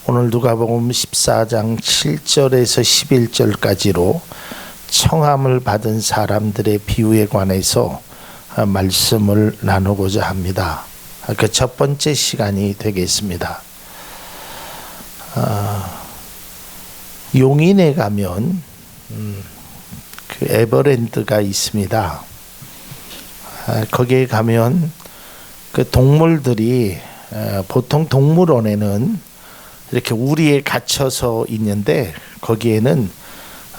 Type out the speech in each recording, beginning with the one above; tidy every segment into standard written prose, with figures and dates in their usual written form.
오늘 누가복음 14장 7절에서 11절까지로 청함을 받은 사람들의 비유에 관해서 말씀을 나누고자 합니다. 그 첫 번째 시간이 되겠습니다. 용인에 가면 그 에버랜드가 있습니다. 거기에 가면 그 동물들이 보통 동물원에는 이렇게 우리에 갇혀서 있는데 거기에는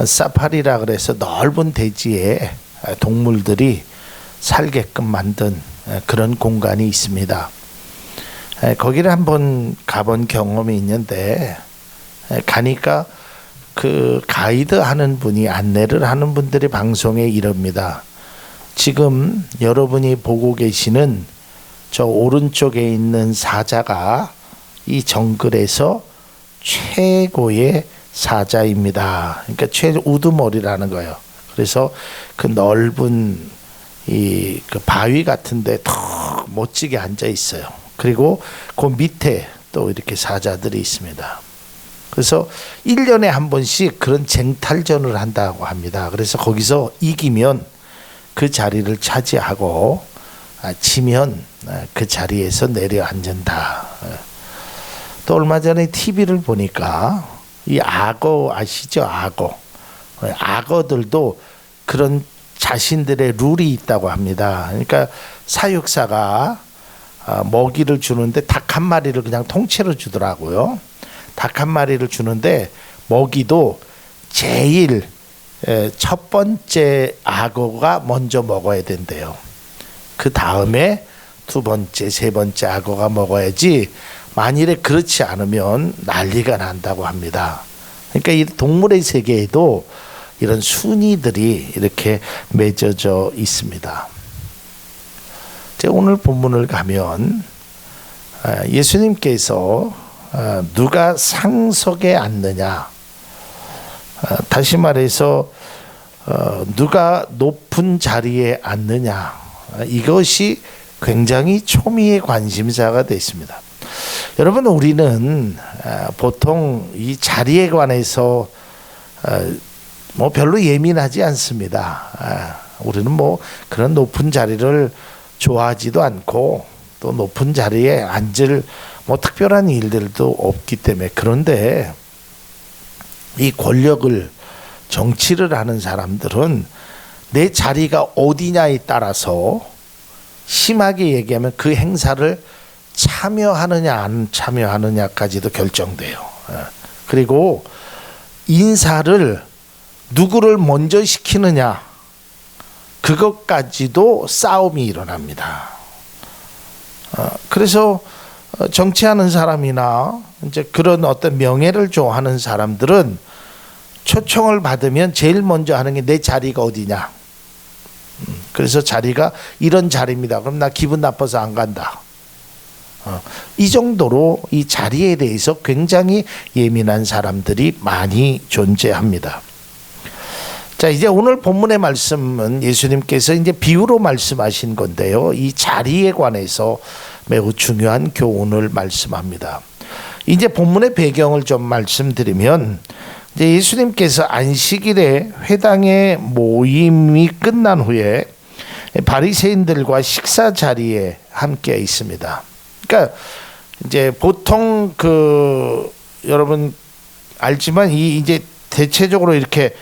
사파리라 그래서 넓은 대지에 동물들이 살게끔 만든 그런 공간이 있습니다. 거기를 한번 가본 경험이 있는데 가니까 그 가이드 하는 분이 안내를 하는 분들이 방송에 이럽니다. 지금 여러분이 보고 계시는 저 오른쪽에 있는 사자가 이 정글에서 최고의 사자입니다. 그러니까 우두머리라는 거예요. 그래서 그 넓은 그 바위 같은데 더 멋지게 앉아 있어요. 그리고 그 밑에 또 이렇게 사자들이 있습니다. 그래서 1년에 한 번씩 그런 쟁탈전을 한다고 합니다. 그래서 거기서 이기면 그 자리를 차지하고 지면 그 자리에서 내려앉는다. 또 얼마 전에 TV를 보니까 이 악어 아시죠? 악어들도 그런 자신들의 룰이 있다고 합니다. 그러니까 사육사가 먹이를 주는데 닭 한 마리를 그냥 통째로 주더라고요. 닭 한 마리를 주는데 먹이도 제일 첫 번째 악어가 먼저 먹어야 된대요. 그 다음에 두 번째, 세 번째 악어가 먹어야지 만일에 그렇지 않으면 난리가 난다고 합니다. 그러니까 이 동물의 세계에도 이런 순위들이 이렇게 맺어져 있습니다. 오늘 본문을 가면 예수님께서 누가 상석에 앉느냐, 다시 말해서 누가 높은 자리에 앉느냐, 이것이 굉장히 초미의 관심사가 됐습니다. 여러분, 우리는 보통 이 자리에 관해서 뭐 별로 예민하지 않습니다. 우리는 뭐 그런 높은 자리를 좋아하지도 않고 또 높은 자리에 앉을 뭐 특별한 일들도 없기 때문에. 그런데 이 권력을, 정치를 하는 사람들은 내 자리가 어디냐에 따라서 심하게 얘기하면 그 행사를 참여하느냐 안 참여하느냐까지도 결정돼요. 그리고 인사를 누구를 먼저 시키느냐, 그것까지도 싸움이 일어납니다. 그래서 정치하는 사람이나 이제 그런 어떤 명예를 좋아하는 사람들은 초청을 받으면 제일 먼저 하는 게 내 자리가 어디냐. 그래서 자리가 이런 자리입니다. 그럼 나 기분 나빠서 안 간다. 이 정도로 이 자리에 대해서 굉장히 예민한 사람들이 많이 존재합니다. 자, 이제 오늘 본문의 말씀은 예수님께서 이제 비유로 말씀하신 건데요. 이 자리에 관해서 매우 중요한 교훈을 말씀합니다. 이제 본문의 배경을 좀 말씀드리면, 이제 예수님께서 안식일에 회당의 모임이 끝난 후에 바리새인들과 식사 자리에 함께 있습니다. 그러니까 이제 보통 여러분 알지만 이제 대체적으로 이렇게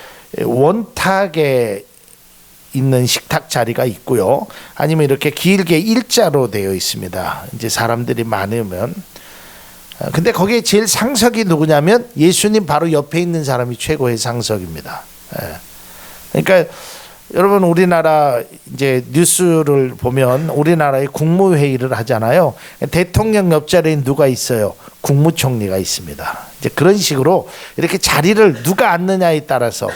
원탁에 있는 식탁 자리가 있고요. 아니면 이렇게 길게 일자로 되어 있습니다. 이제 사람들이 많으면. 근데 거기에 제일 상석이 누구냐면 예수님 바로 옆에 있는 사람이 최고의 상석입니다. 그러니까 여러분, 우리나라 이제 뉴스를 보면 우리나라의 국무회의를 하잖아요. 대통령 옆자리에 누가 있어요? 국무총리가 있습니다. 이제 그런 식으로 이렇게 자리를 누가 앉느냐에 따라서,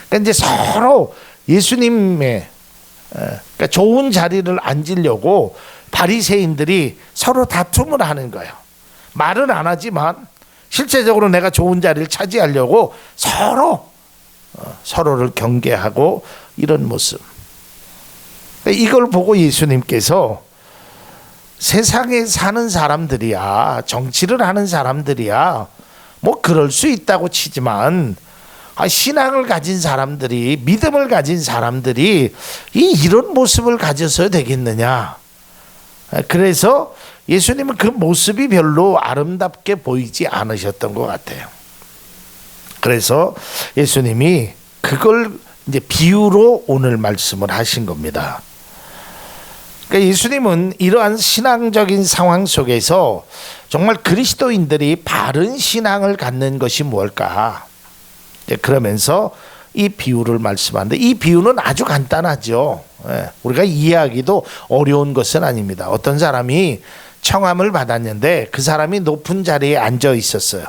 그러니까 이제 서로 예수님의 그러니까 좋은 자리를 앉으려고 바리새인들이 서로 다툼을 하는 거예요. 말은 안 하지만 실제적으로 내가 좋은 자리를 차지하려고 서로를 경계하고 이런 모습. 이걸 보고 예수님께서 세상에 사는 사람들이야, 정치를 하는 사람들이야, 뭐 그럴 수 있다고 치지만, 신앙을 가진 사람들이, 믿음을 가진 사람들이 이런 모습을 가져서 되겠느냐. 그래서 예수님은 그 모습이 별로 아름답게 보이지 않으셨던 것 같아요. 그래서 예수님이 그걸 이제 비유로 오늘 말씀을 하신 겁니다. 그러니까 예수님은 이러한 신앙적인 상황 속에서 정말 그리스도인들이 바른 신앙을 갖는 것이 무엇일까? 그러면서 이 비유를 말씀하는데, 이 비유는 아주 간단하죠. 우리가 이해하기도 어려운 것은 아닙니다. 어떤 사람이 청함을 받았는데 그 사람이 높은 자리에 앉아 있었어요.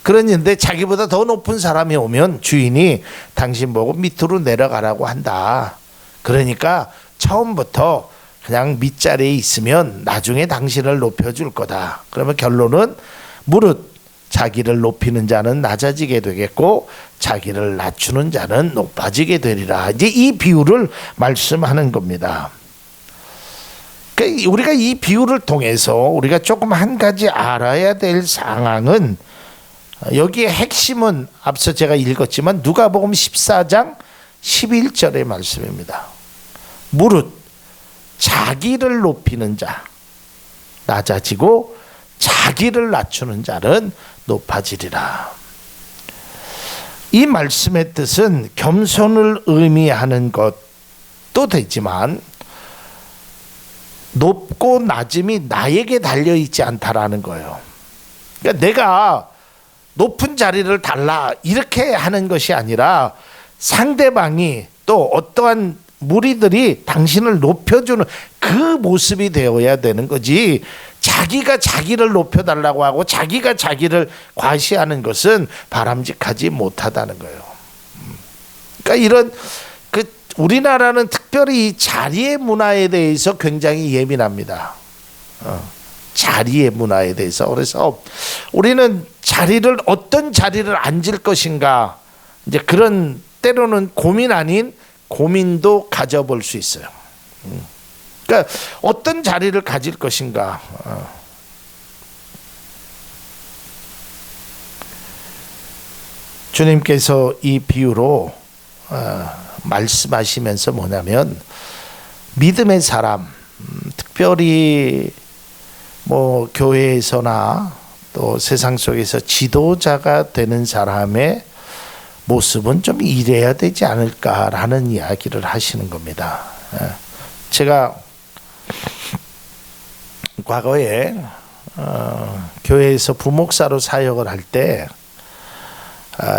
그랬는데 자기보다 더 높은 사람이 오면 주인이 당신 보고 밑으로 내려가라고 한다. 그러니까 처음부터 그냥 밑자리에 있으면 나중에 당신을 높여줄 거다. 그러면 결론은 무릇 자기를 높이는 자는 낮아지게 되겠고 자기를 낮추는 자는 높아지게 되리라. 이제 이 비유를 말씀하는 겁니다. 그러니까 우리가 이 비유를 통해서 우리가 조금 한 가지 알아야 될 상황은, 여기에 핵심은 앞서 제가 읽었지만 누가복음 14장 11절의 말씀입니다. 무릇 자기를 높이는 자 낮아지고 자기를 낮추는 자는 높아지리라. 이 말씀의 뜻은 겸손을 의미하는 것도 되지만 높고 낮음이 나에게 달려있지 않다라는 거예요. 그러니까 내가 높은 자리를 달라 이렇게 하는 것이 아니라 상대방이 또 어떠한 무리들이 당신을 높여주는 그 모습이 되어야 되는 거지, 자기가 자기를 높여달라고 하고 자기가 자기를 과시하는 것은 바람직하지 못하다는 거예요. 그러니까 이런 우리나라는 특별히 자리의 문화에 대해서 굉장히 예민합니다. 자리의 문화에 대해서. 그래서 우리는 자리를, 어떤 자리를 앉을 것인가, 이제 그런 때로는 고민 아닌 고민도 가져볼 수 있어요. 그러니까 어떤 자리를 가질 것인가. 주님께서 이 비유로 말씀하시면서 뭐냐면, 믿음의 사람, 특별히 뭐 교회에서나 또 세상 속에서 지도자가 되는 사람의 모습은 좀 이래야 되지 않을까라는 이야기를 하시는 겁니다. 제가 과거에 교회에서 부목사로 사역을 할 때,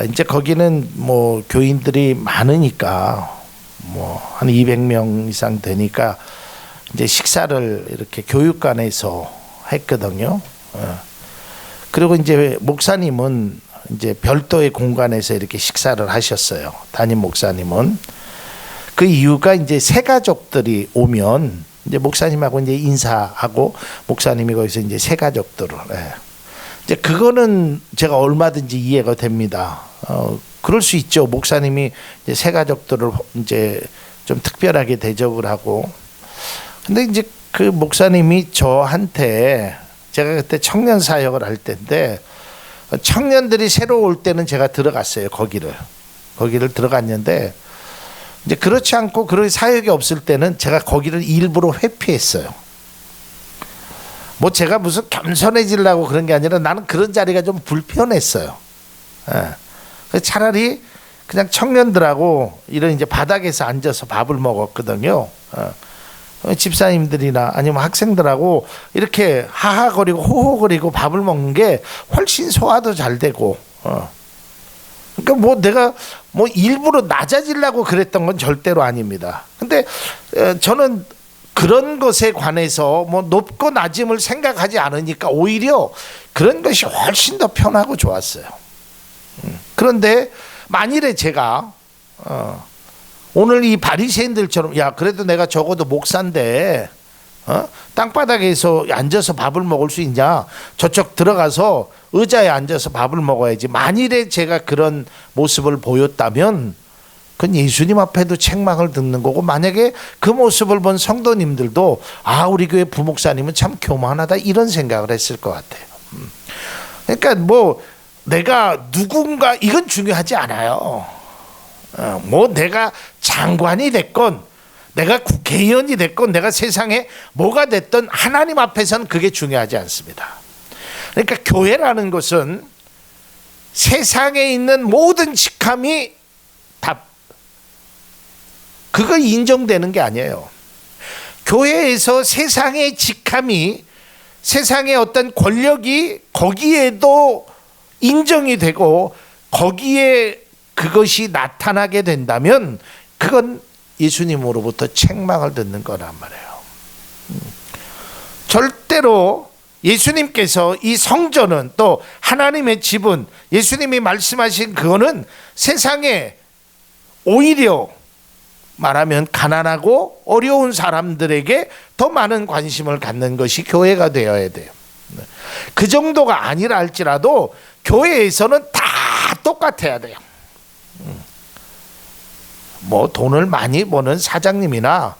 이제 거기는 뭐 교인들이 많으니까 뭐 한 200명 이상 되니까 이제 식사를 이렇게 교육관에서 했거든요. 그리고 이제 목사님은 이제 별도의 공간에서 이렇게 식사를 하셨어요. 담임 목사님은. 그 이유가 이제 새 가족들이 오면 이제 목사님하고 이제 인사하고 목사님이 거기서 이제 새 가족들을, 이제 그거는 제가 얼마든지 이해가 됩니다. 그럴 수 있죠. 목사님이 이제 새 가족들을 이제 좀 특별하게 대접을 하고. 근데 이제 그 목사님이 저한테, 제가 그때 청년 사역을 할 때인데, 청년들이 새로 올 때는 제가 들어갔어요. 거기를 들어갔는데, 이제 그렇지 않고 그런 사역이 없을 때는 제가 거기를 일부러 회피했어요. 뭐 제가 무슨 겸손해지려고 그런 게 아니라 나는 그런 자리가 좀 불편했어요. 차라리 그냥 청년들하고 이런 이제 바닥에서 앉아서 밥을 먹었거든요. 집사님들이나 아니면 학생들하고 이렇게 하하거리고 호호거리고 밥을 먹는 게 훨씬 소화도 잘 되고, 그러니까 뭐 내가 뭐 일부러 낮아지려고 그랬던 건 절대로 아닙니다. 근데 저는 그런 것에 관해서 뭐 높고 낮음을 생각하지 않으니까 오히려 그런 것이 훨씬 더 편하고 좋았어요. 그런데 만일에 제가 오늘 이 바리새인들처럼, 야 그래도 내가 적어도 목사인데 땅바닥에서 앉아서 밥을 먹을 수 있냐, 저쪽 들어가서 의자에 앉아서 밥을 먹어야지, 만일에 제가 그런 모습을 보였다면 그건 예수님 앞에도 책망을 듣는 거고, 만약에 그 모습을 본 성도님들도 우리 교회 부목사님은 참 교만하다 이런 생각을 했을 것 같아요. 그러니까 뭐 내가 누군가 이건 중요하지 않아요. 뭐 내가 장관이 됐건 내가 국회의원이 됐건 내가 세상에 뭐가 됐든 하나님 앞에서는 그게 중요하지 않습니다. 그러니까 교회라는 것은 세상에 있는 모든 직함이 다 그거 인정되는 게 아니에요. 교회에서 세상의 직함이, 세상의 어떤 권력이 거기에도 인정이 되고 거기에 그것이 나타나게 된다면 그건 예수님으로부터 책망을 듣는 거란 말이에요. 절대로 예수님께서 이 성전은, 또 하나님의 집은, 예수님이 말씀하신 그거는 세상에 오히려 말하면 가난하고 어려운 사람들에게 더 많은 관심을 갖는 것이 교회가 되어야 돼요. 그 정도가 아니라 할지라도 교회에서는 다 똑같아야 돼요. 뭐 돈을 많이 버는 사장님이나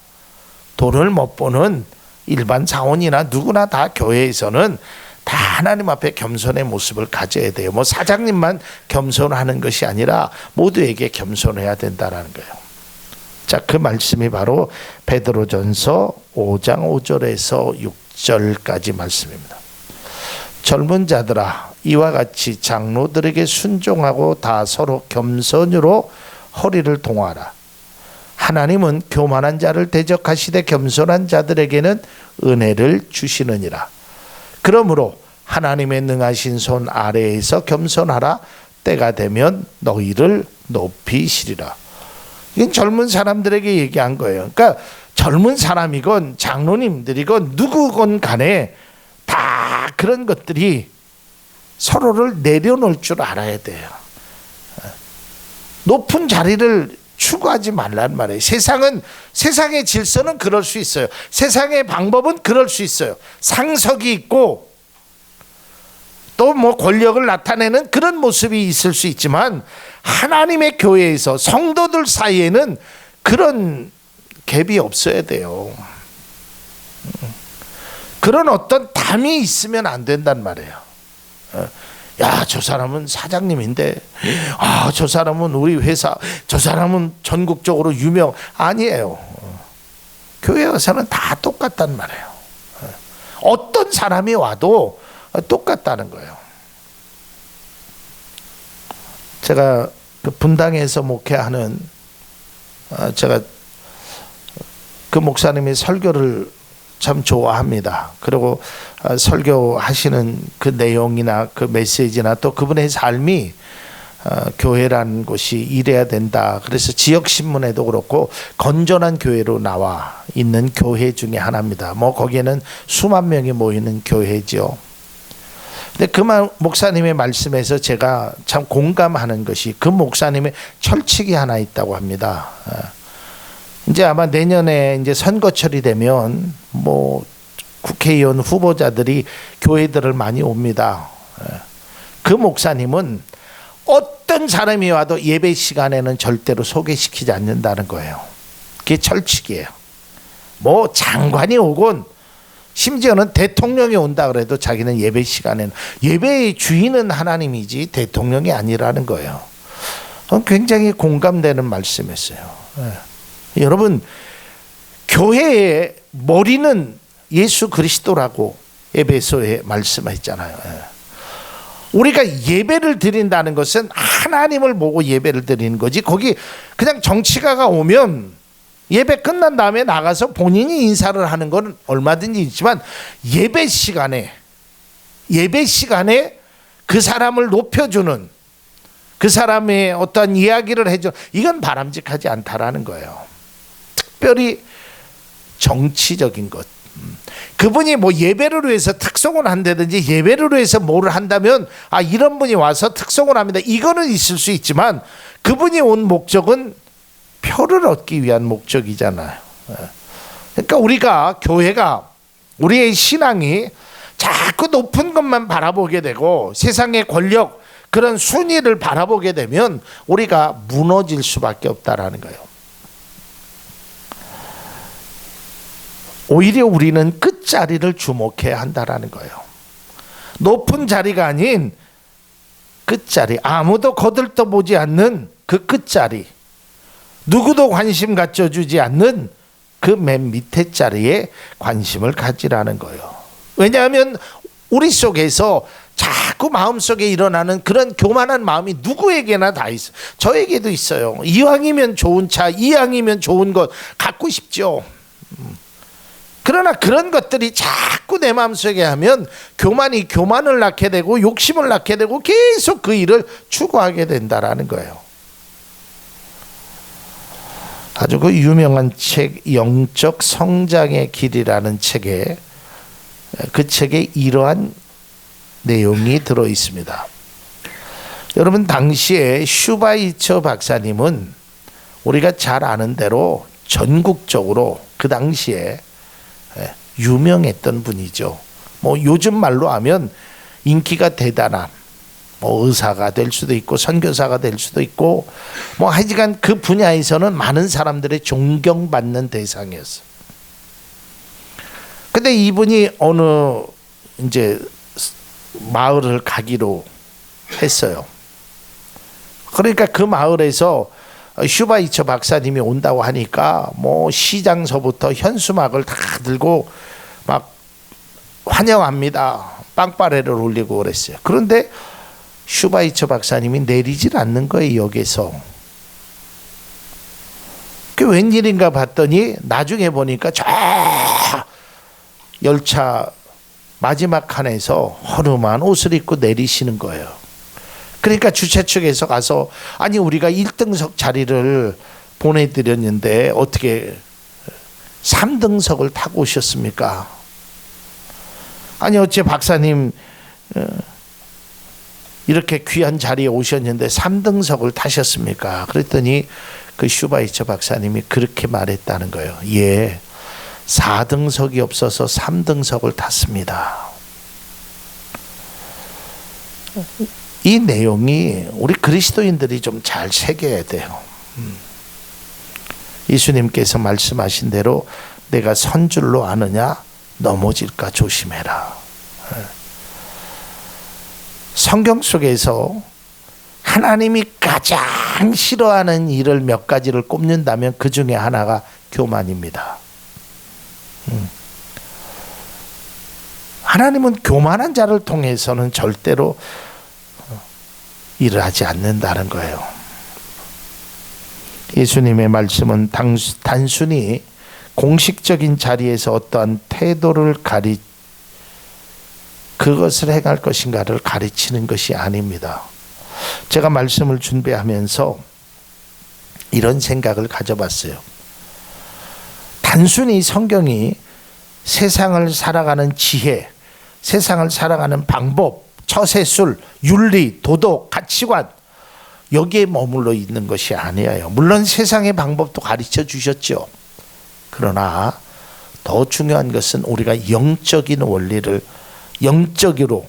돈을 못 버는 일반 사원이나 누구나 다 교회에서는 다 하나님 앞에 겸손의 모습을 가져야 돼요. 뭐 사장님만 겸손하는 것이 아니라 모두에게 겸손해야 된다는 거예요. 자, 그 말씀이 바로 베드로전서 5장 5절에서 6절까지 말씀입니다. 젊은 자들아, 이와 같이 장로들에게 순종하고 다 서로 겸손으로 허리를 동하라. 하나님은 교만한 자를 대적하시되 겸손한 자들에게는 은혜를 주시느니라. 그러므로 하나님의 능하신 손 아래에서 겸손하라. 때가 되면 너희를 높이시리라. 이건 젊은 사람들에게 얘기한 거예요. 그러니까 젊은 사람이건 장로님들이건 누구건 간에 다 그런 것들이 서로를 내려놓을 줄 알아야 돼요. 높은 자리를 추구하지 말란 말이에요. 세상의 질서는 그럴 수 있어요. 세상의 방법은 그럴 수 있어요. 상석이 있고 또 뭐 권력을 나타내는 그런 모습이 있을 수 있지만, 하나님의 교회에서 성도들 사이에는 그런 갭이 없어야 돼요. 그런 어떤 담이 있으면 안 된단 말이에요. 야, 저 사람은 사장님인데, 저 사람은 우리 회사, 저 사람은 전국적으로 유명. 아니에요. 교회에서는 다 똑같단 말이에요. 어떤 사람이 와도 똑같다는 거예요. 제가 그 분당에서 목회하는, 제가 그 목사님이 설교를 참 좋아합니다. 그리고 설교하시는 그 내용이나 그 메시지나 또 그분의 삶이 교회라는 곳이 이래야 된다. 그래서 지역신문에도 그렇고 건전한 교회로 나와 있는 교회 중에 하나입니다. 뭐 거기에는 수만 명이 모이는 교회죠. 근데 그 목사님의 말씀에서 제가 참 공감하는 것이, 그 목사님의 철칙이 하나 있다고 합니다. 이제 아마 내년에 이제 선거철이 되면 뭐 국회의원 후보자들이 교회들을 많이 옵니다. 그 목사님은 어떤 사람이 와도 예배 시간에는 절대로 소개시키지 않는다는 거예요. 그게 철칙이에요. 뭐 장관이 오건 심지어는 대통령이 온다 그래도 자기는 예배 시간에는, 예배의 주인은 하나님이지 대통령이 아니라는 거예요. 굉장히 공감되는 말씀이었어요. 여러분, 교회의 머리는 예수 그리스도라고 에베소에 말씀했잖아요. 우리가 예배를 드린다는 것은 하나님을 보고 예배를 드리는 거지, 거기 그냥 정치가가 오면 예배 끝난 다음에 나가서 본인이 인사를 하는 건 얼마든지 있지만, 예배 시간에 그 사람을 높여주는, 그 사람의 어떤 이야기를 해줘, 이건 바람직하지 않다라는 거예요. 특별히 정치적인 것, 그분이 뭐 예배를 위해서 특송을 한다든지 예배를 위해서 뭐를 한다면 이런 분이 와서 특송을 합니다, 이거는 있을 수 있지만, 그분이 온 목적은 표를 얻기 위한 목적이잖아요. 그러니까 우리가, 교회가, 우리의 신앙이 자꾸 높은 것만 바라보게 되고 세상의 권력, 그런 순위를 바라보게 되면 우리가 무너질 수밖에 없다라는 거예요. 오히려 우리는 끝자리를 주목해야 한다라는 거예요. 높은 자리가 아닌 끝자리, 아무도 거들떠보지 않는 그 끝자리, 누구도 관심 갖춰주지 않는 그 맨 밑에 자리에 관심을 가지라는 거예요. 왜냐하면 우리 속에서 자꾸 마음속에 일어나는 그런 교만한 마음이 누구에게나 다 있어요. 저에게도 있어요. 이왕이면 좋은 차, 이왕이면 좋은 것 갖고 싶죠. 그러나 그런 것들이 자꾸 내 마음속에 하면 교만이 교만을 낳게 되고 욕심을 낳게 되고 계속 그 일을 추구하게 된다라는 거예요. 아주 그 유명한 책 영적 성장의 길이라는 책에 그 책에 이러한 내용이 들어 있습니다. 여러분, 당시에 슈바이처 박사님은 우리가 잘 아는 대로 전국적으로 그 당시에 유명했던 분이죠. 뭐 요즘 말로 하면 인기가 대단한 뭐 의사가 될 수도 있고 선교사가 될 수도 있고 뭐 하여간 그 분야에서는 많은 사람들의 존경받는 대상이었어요. 근데 이분이 어느 이제 마을을 가기로 했어요. 그러니까 그 마을에서 슈바이처 박사님이 온다고 하니까 뭐 시장서부터 현수막을 다 들고 막 환영합니다. 빵빠레를 올리고 그랬어요. 그런데 슈바이처 박사님이 내리질 않는 거예요, 역에서. 그게 웬일인가 봤더니 나중에 보니까 저 열차 마지막 칸에서 허름한 옷을 입고 내리시는 거예요. 그러니까 주최 측에서 가서 아니 우리가 1등석 자리를 보내드렸는데 어떻게 3등석을 타고 오셨습니까? 아니 어째 박사님 이렇게 귀한 자리에 오셨는데 3등석을 타셨습니까? 그랬더니 그 슈바이처 박사님이 그렇게 말했다는 거예요. 예, 4등석이 없어서 3등석을 탔습니다. 이 내용이 우리 그리스도인들이 좀 잘 새겨야 돼요. 예수님께서 말씀하신 대로 내가 선 줄로 아느냐 넘어질까 조심해라. 성경 속에서 하나님이 가장 싫어하는 일을 몇 가지를 꼽는다면 그 중에 하나가 교만입니다. 하나님은 교만한 자를 통해서는 절대로 일을 하지 않는다는 거예요. 예수님의 말씀은 단순히 공식적인 자리에서 어떠한 태도를 그것을 행할 것인가를 가르치는 것이 아닙니다. 제가 말씀을 준비하면서 이런 생각을 가져봤어요. 단순히 성경이 세상을 살아가는 지혜, 세상을 살아가는 방법, 처세술, 윤리, 도덕, 가치관 여기에 머물러 있는 것이 아니에요. 물론 세상의 방법도 가르쳐 주셨죠. 그러나 더 중요한 것은 우리가 영적인 원리를 영적으로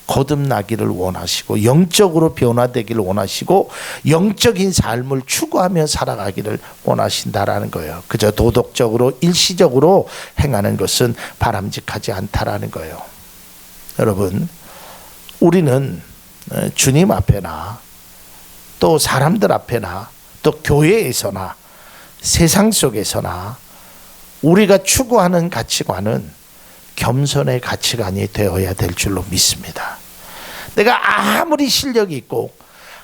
거듭나기를 원하시고 영적으로 변화되기를 원하시고 영적인 삶을 추구하며 살아가기를 원하신다라는 거예요. 그저 도덕적으로 일시적으로 행하는 것은 바람직하지 않다라는 거예요. 여러분, 우리는 주님 앞에나 또 사람들 앞에나 또 교회에서나 세상 속에서나 우리가 추구하는 가치관은 겸손의 가치관이 되어야 될 줄로 믿습니다. 내가 아무리 실력이 있고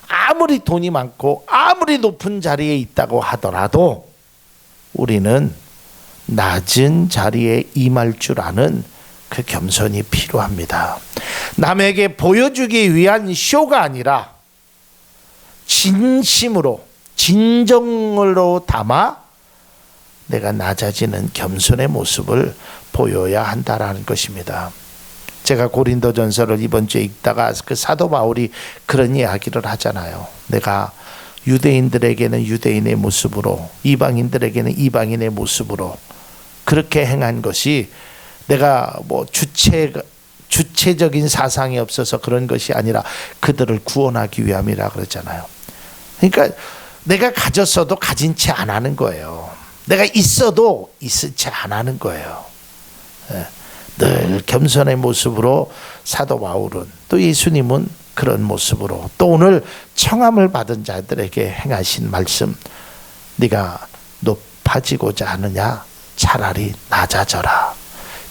아무리 돈이 많고 아무리 높은 자리에 있다고 하더라도 우리는 낮은 자리에 임할 줄 아는 그 겸손이 필요합니다. 남에게 보여주기 위한 쇼가 아니라 진심으로 진정으로 담아 내가 낮아지는 겸손의 모습을 보여야 한다라는 것입니다. 제가 고린도전서를 이번 주에 읽다가 그 사도 바울이 그런 이야기를 하잖아요. 내가 유대인들에게는 유대인의 모습으로 이방인들에게는 이방인의 모습으로 그렇게 행한 것이 내가 뭐 주체 주체적인 사상이 없어서 그런 것이 아니라 그들을 구원하기 위함이라 그러잖아요. 그러니까 내가 가졌어도 가진 채 안 하는 거예요. 내가 있어도 있은 채 안 하는 거예요. 늘 겸손의 모습으로 사도 바울은, 또 예수님은 그런 모습으로, 또 오늘 청함을 받은 자들에게 행하신 말씀, 네가 높아지고자 하느냐 차라리 낮아져라.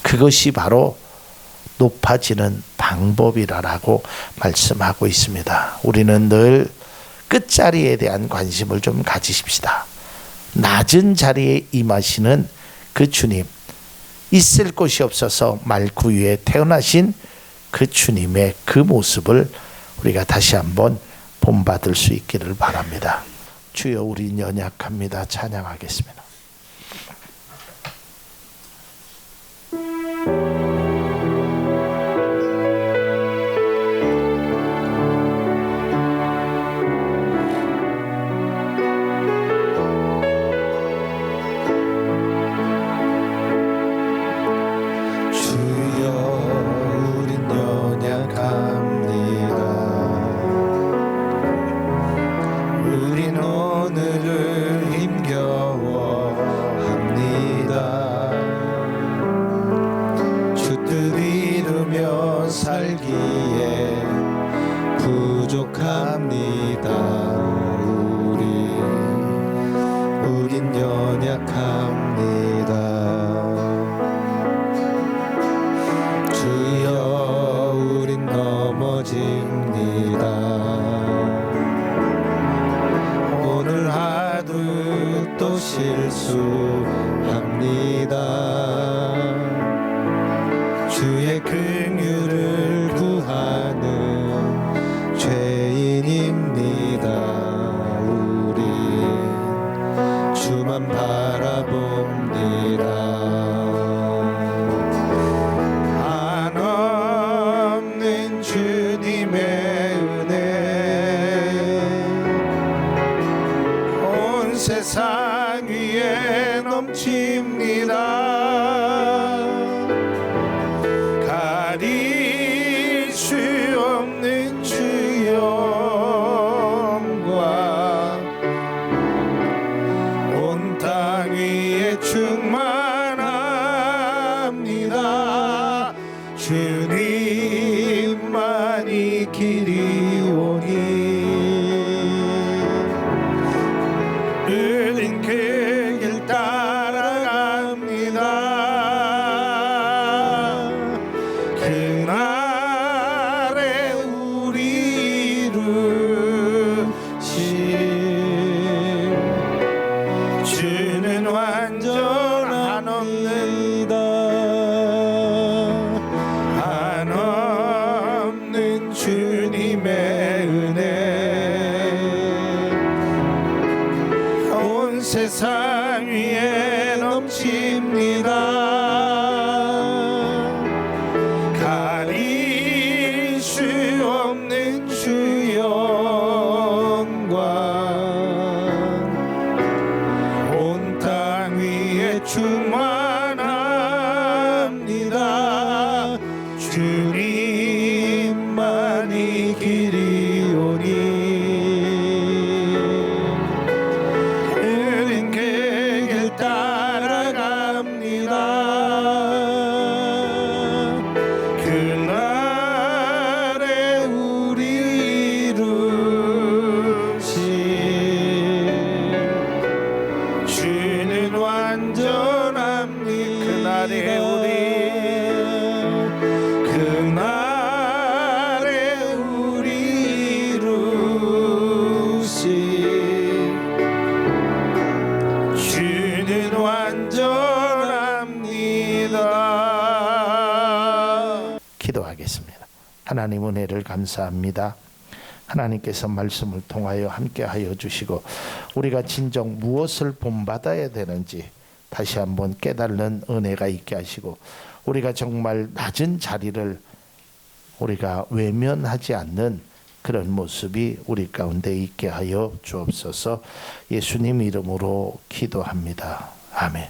그것이 바로 높아지는 방법이라고 말씀하고 있습니다. 우리는 늘 끝자리에 대한 관심을 좀 가지십시다. 낮은 자리에 임하시는 그 주님, 있을 곳이 없어서 말구 위에 태어나신 그 주님의 그 모습을 우리가 다시 한번 본받을 수 있기를 바랍니다. 주여, 우린 연약합니다. 찬양하겠습니다. 살기에 부족합니다. 우린 연약합니다. 주여, 우린 넘어집니다. 오늘 하루 또 실수합니다. 주의 긍휼을 구하는 죄인입니다. 우리 주만 바라봅니다. 한없는 주님의 은혜 온 세상 위에 넘칩니다. 가릴 수 없는 주 영광 온 땅 위에 충만합니다. 주님만이 길이오니 흐린 그 길 따라갑니다. 그날에 우리 이루신 주는 완전합니다. 한없는 주님의 은혜 온 세상 위에 넘칩니다. 가릴 수 없는 주 영광 온 땅 위에 충만합니다. 주님만이 길이오니 흐린 그 길 따라갑니다. 그날에 우리 이루신 주는 완전합니다. 그날에 우리 이루신 주는 완전합니다. 기도하겠습니다. 하나님, 은혜를 감사합니다. 하나님께서 말씀을 통하여 함께하여 주시고 우리가 진정 무엇을 본받아야 되는지 다시 한번 깨달는 은혜가 있게 하시고 우리가 정말 낮은 자리를 우리가 외면하지 않는 그런 모습이 우리 가운데 있게 하여 주옵소서. 예수님 이름으로 기도합니다. 아멘.